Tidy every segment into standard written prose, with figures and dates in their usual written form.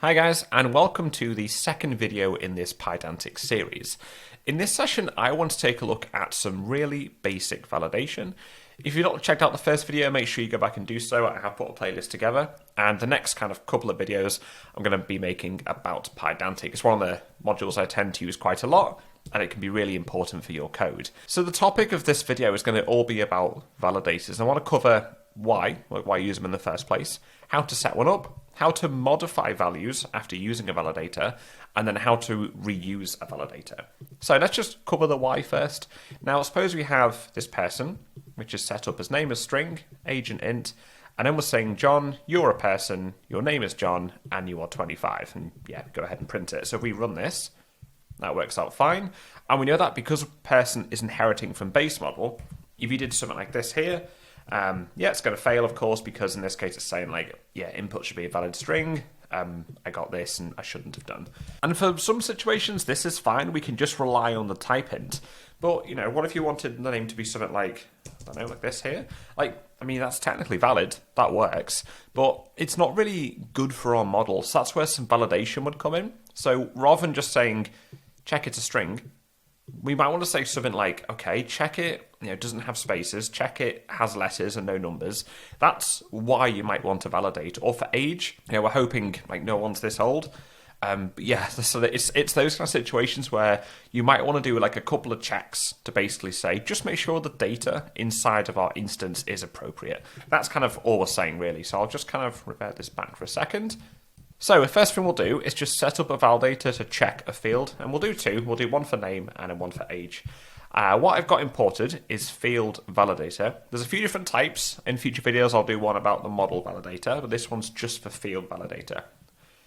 Hi guys, and welcome to the second video in this Pydantic series. In this session, I want to take a look at some really basic validation. If you've not checked out the first video, make sure you go back and do so. I have put a playlist together, and the next kind of couple of videos I'm going to be making about Pydantic. It's one of the modules I tend to use quite a lot, and it can be really important for your code. So the topic of this video is going to all be about validators. I want to cover why use them in the first place, how to set one up, how to modify values after using a validator, and then how to reuse a validator. So let's just cover the why first. Now suppose we have this person, which is set up as name as string, age and int, and then we're saying, John, you're a person, your name is John, and you are 25. And yeah, go ahead and print it. So if we run this, that works out fine. And we know that because a person is inheriting from base model, if you did something like this here, it's going to fail, of course, because in this case it's saying like, yeah, input should be a valid string. I got this and I shouldn't have done. And for some situations, this is fine. We can just rely on the type int. But, you know, what if you wanted the name to be something like, I don't know, like this here? Like, I mean, that's technically valid. That works. But it's not really good for our model. So that's where some validation would come in. So rather than just saying, check it's a string, we might want to say something like, okay, check it, doesn't have spaces, check it has letters and no numbers. That's why you might want to validate. Or for age, we're hoping like no one's this old. But yeah, so it's those kind of situations where you might want to do like a couple of checks to basically say, just make sure the data inside of our instance is appropriate. That's kind of all we're saying really. So I'll just kind of revert this back for a second. So the first thing we'll do is just set up a validator to check a field, and we'll do two. We'll do one for name and then one for age. What I've got imported is field validator. There's a few different types. In future videos, I'll do one about the model validator, but this one's just for field validator.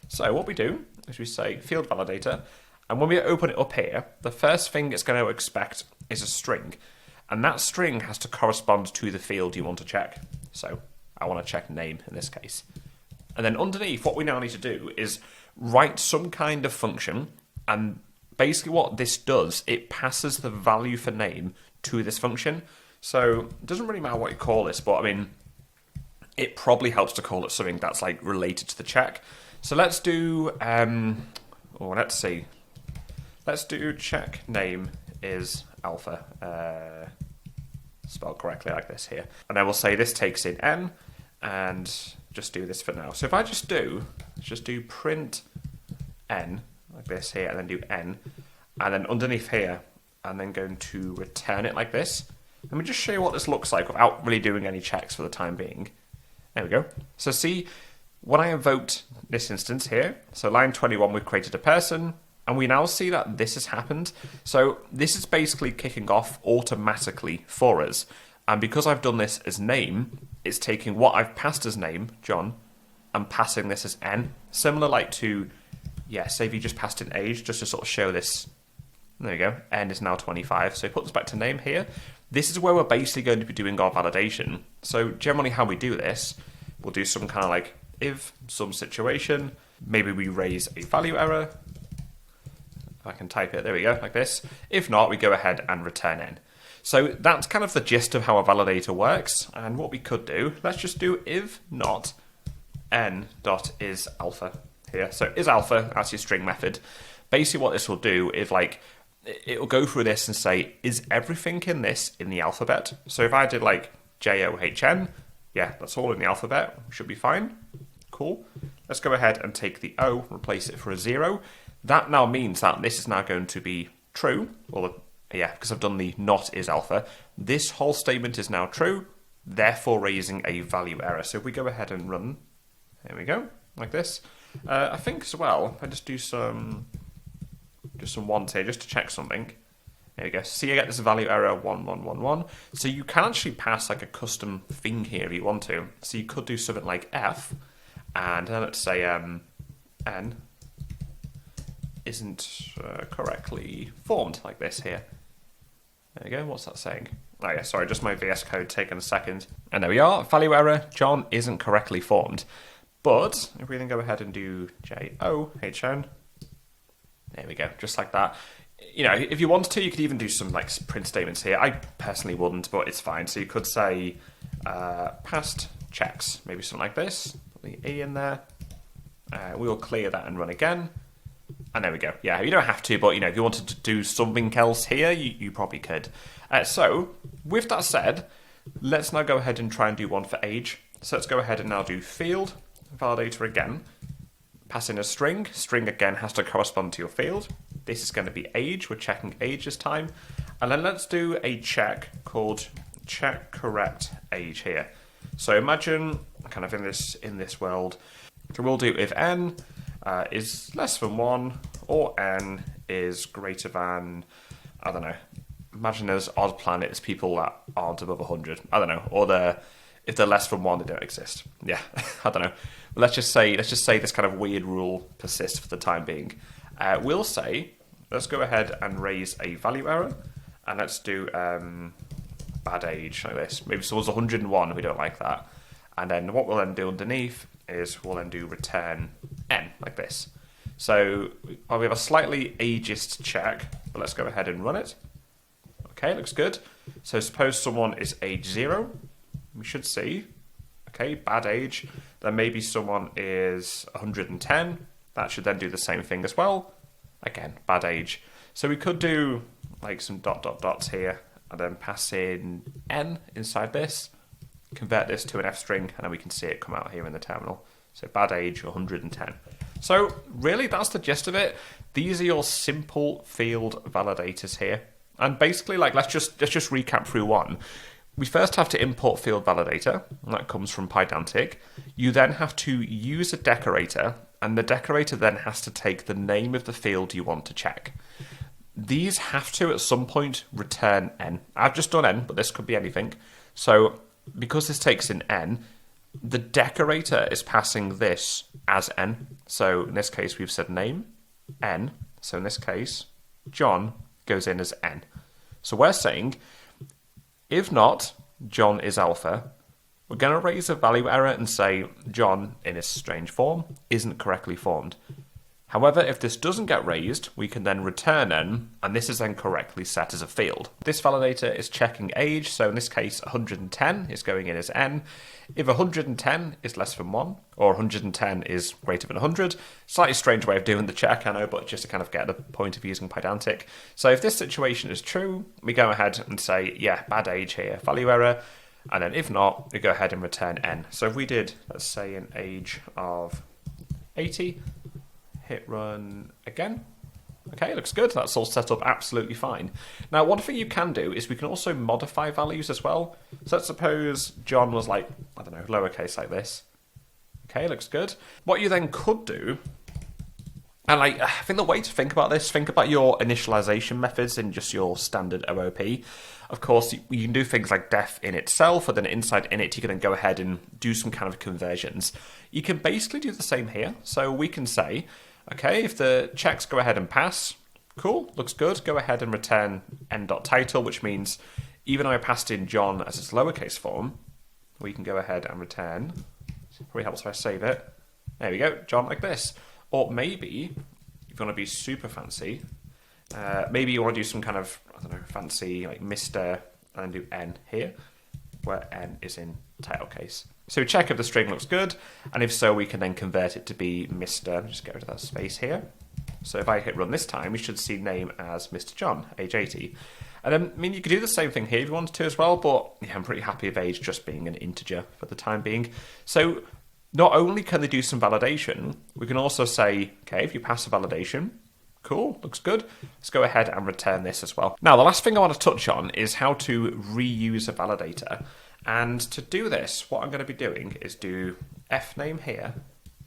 So what we do is we say field validator, and when we open it up here, the first thing it's going to expect is a string, and that string has to correspond to the field you want to check. So I want to check name in this case. And then underneath, what we now need to do is write some kind of function. And basically what this does, it passes the value for name to this function. So it doesn't really matter what you call this, but I mean, it probably helps to call it something that's like related to the check. So let's do, let's do check name is alpha, spelled correctly like this here. And then we'll say this takes in n, and just do this for now. So if I just do print n like this here, and then do n, and then underneath here, and then going to return it like this. Let me just show you what this looks like without really doing any checks for the time being. There we go. So see, when I invoked this instance here, so line 21, we've created a person, and we now see that this has happened. So this is basically kicking off automatically for us. And because I've done this as name, it's taking what I've passed as name, John, and passing this as n. Similar like to, say if you just passed in age, just to sort of show this. There you go, n is now 25. So put this back to name here. This is where we're basically going to be doing our validation. So generally how we do this, we'll do some kind of like if some situation, maybe we raise a value error. If I can type it, there we go, like this. If not, we go ahead and return n. So that's kind of the gist of how a validator works. And what we could do, let's just do if not n dot is alpha here. So is alpha, that's your string method. Basically what this will do is like, it will go through this and say, is everything in this in the alphabet? So if I did like JOHN, yeah, that's all in the alphabet, should be fine. Cool. Let's go ahead and take the O, replace it for a 0. That now means that this is now going to be true, or because I've done the not is alpha. This whole statement is now true, therefore raising a value error. So if we go ahead and run, there we go, like this. I think as well, if I just do some ones here, just to check something. There we go. See, I get this value error 1111. So you can actually pass like a custom thing here if you want to. So you could do something like f, and let's say n isn't correctly formed like this here. There we go, what's that saying? Oh yeah, sorry, just my VS Code taking a second. And there we are, value error, John isn't correctly formed. But if we then go ahead and do JOHN, there we go, just like that. If you wanted to, you could even do some like print statements here. I personally wouldn't, but it's fine. So you could say past checks, maybe something like this. Put the E in there. We will clear that and run again. And there we go. Yeah, you don't have to, but if you wanted to do something else here, you probably could. So, with that said, let's now go ahead and try and do one for age. So let's go ahead and now do field validator again. Pass in a string. String again has to correspond to your field. This is going to be age. We're checking age this time. And then let's do a check called check correct age here. So imagine kind of in this world. So we'll do if n is less than 1 or n is greater than, I don't know. Imagine there's odd planets, people that aren't above 100. I don't know. Or if they're less than 1, they don't exist. Yeah, I don't know. But let's just say this kind of weird rule persists for the time being. We'll say, let's go ahead and raise a value error, and let's do bad age like this. Maybe someone's 101, we don't like that. And then what we'll then do underneath is we'll then do return n like this. So we have a slightly ageist check, but let's go ahead and run it. Okay, looks good. So suppose someone is age 0. We should see, okay, bad age. Then maybe someone is 110. That should then do the same thing as well. Again, bad age. So we could do like some dots here and then pass in n inside this, convert this to an f string, and then we can see it come out here in the terminal. So bad age 110. So really that's the gist of it. These are your simple field validators here. And basically, like let's just recap through one. We first have to import field validator, and that comes from Pydantic. You then have to use a decorator, and the decorator then has to take the name of the field you want to check. These have to, at some point, return n. I've just done n, but this could be anything. So, because this takes in n, the decorator is passing this as n. So, in this case, we've said name, n. So, in this case, John goes in as n. So, we're saying, if not, John is alpha, we're going to raise a value error and say John, in his strange form, isn't correctly formed. However, if this doesn't get raised, we can then return n, and this is then correctly set as a field. This validator is checking age, so in this case 110 is going in as n. If 110 is less than 1, or 110 is greater than 100, slightly strange way of doing the check, I know, but just to kind of get the point of using Pydantic. So if this situation is true, we go ahead and say, yeah, bad age here, value error, and then if not, we go ahead and return n. So if we did, let's say, an age of 80, hit run again. Okay, looks good. That's all set up absolutely fine. Now, one thing you can do is we can also modify values as well. So let's suppose John was like, I don't know, lowercase like this. Okay, looks good. What you then could do, and I think the way to think about this, think about your initialization methods in just your standard OOP. Of course, you can do things like def in itself, or then inside init, you can then go ahead and do some kind of conversions. You can basically do the same here. So we can say, okay, if the checks go ahead and pass, cool, looks good, go ahead and return n.title, which means even though I passed in John as its lowercase form, we can go ahead and return, it probably helps if I save it, there we go, John like this. Or maybe, if you want to be super fancy, maybe you want to do some kind of, I don't know, fancy, like Mr. and do n here, where n is in title case. So we check if the string looks good, and if so, we can then convert it to be Mr. Just get rid of that space here. So if I hit run this time, we should see name as Mr. John, age 80. And then, I mean, you could do the same thing here if you wanted to as well, but yeah, I'm pretty happy with age just being an integer for the time being. So not only can they do some validation, we can also say, okay, if you pass a validation, cool, looks good. Let's go ahead and return this as well. Now, the last thing I want to touch on is how to reuse a validator. And to do this, what I'm going to be doing is do fname here,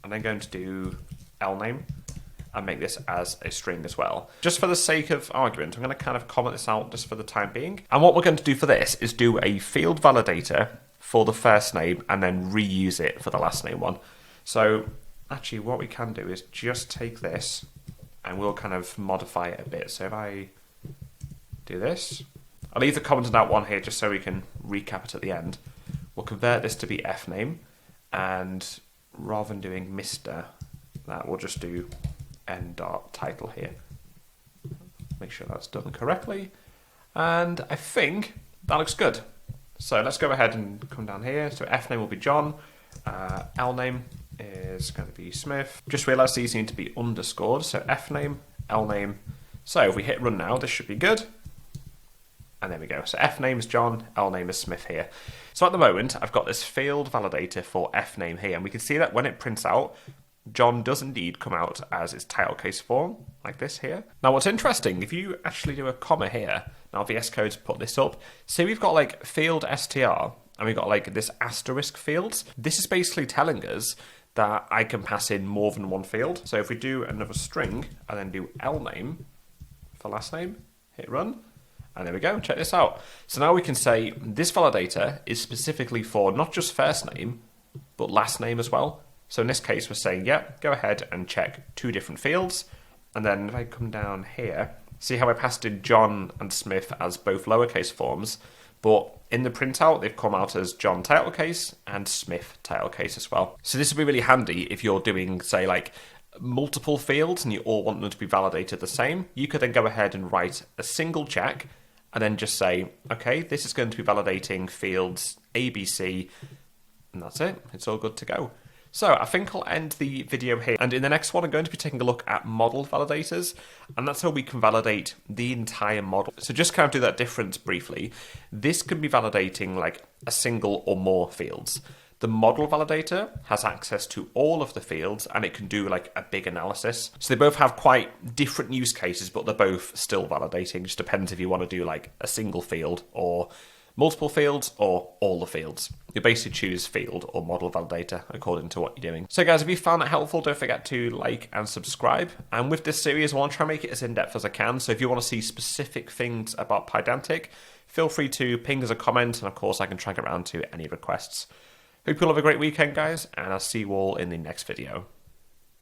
and then going to do lname, and make this as a string as well. Just for the sake of argument, I'm going to kind of comment this out just for the time being. And what we're going to do for this is do a field validator for the first name, and then reuse it for the last name one. So actually what we can do is just take this, and we'll kind of modify it a bit. So if I do this, I'll leave the commented out one here just so we can recap it at the end. We'll convert this to be fname, and rather than doing Mr, that we'll just do n.title here. Make sure that's done correctly. And I think that looks good. So let's go ahead and come down here. So fname will be John. Lname is is going to be Smith. Just realised these need to be underscored, so F name, L name. So if we hit run now, this should be good. And there we go. So F name is John, L name is Smith here. So at the moment, I've got this field validator for F name here, and we can see that when it prints out, John does indeed come out as its title case form, like this here. Now what's interesting, if you actually do a comma here, now VS Code's put this up, say we've got like field str, and we've got like this asterisk fields, this is basically telling us that I can pass in more than one field. So if we do another string, and then do L name for last name, hit run, and there we go, check this out. So now we can say this validator is specifically for not just first name, but last name as well. So in this case, we're saying, yep, go ahead and check 2 different fields. And then if I come down here, see how I passed in John and Smith as both lowercase forms, but in the printout, they've come out as John title case and Smith title case as well. So this would be really handy if you're doing, say, like multiple fields and you all want them to be validated the same. You could then go ahead and write a single check and then just say, okay, this is going to be validating fields A, B, C, and that's it. It's all good to go. So I think I'll end the video here, and in the next one I'm going to be taking a look at model validators, and that's how we can validate the entire model. So just kind of do that difference briefly. This can be validating like a single or more fields. The model validator has access to all of the fields, and it can do like a big analysis. So they both have quite different use cases, but they're both still validating. Just depends if you want to do like a single field or multiple fields or all the fields. You basically choose field or model validator according to what you're doing. So guys, if you found that helpful, don't forget to like and subscribe. And with this series, I want to try and make it as in-depth as I can. So if you want to see specific things about Pydantic, feel free to ping us a comment, and of course I can track around to any requests. Hope you all have a great weekend, guys, and I'll see you all in the next video.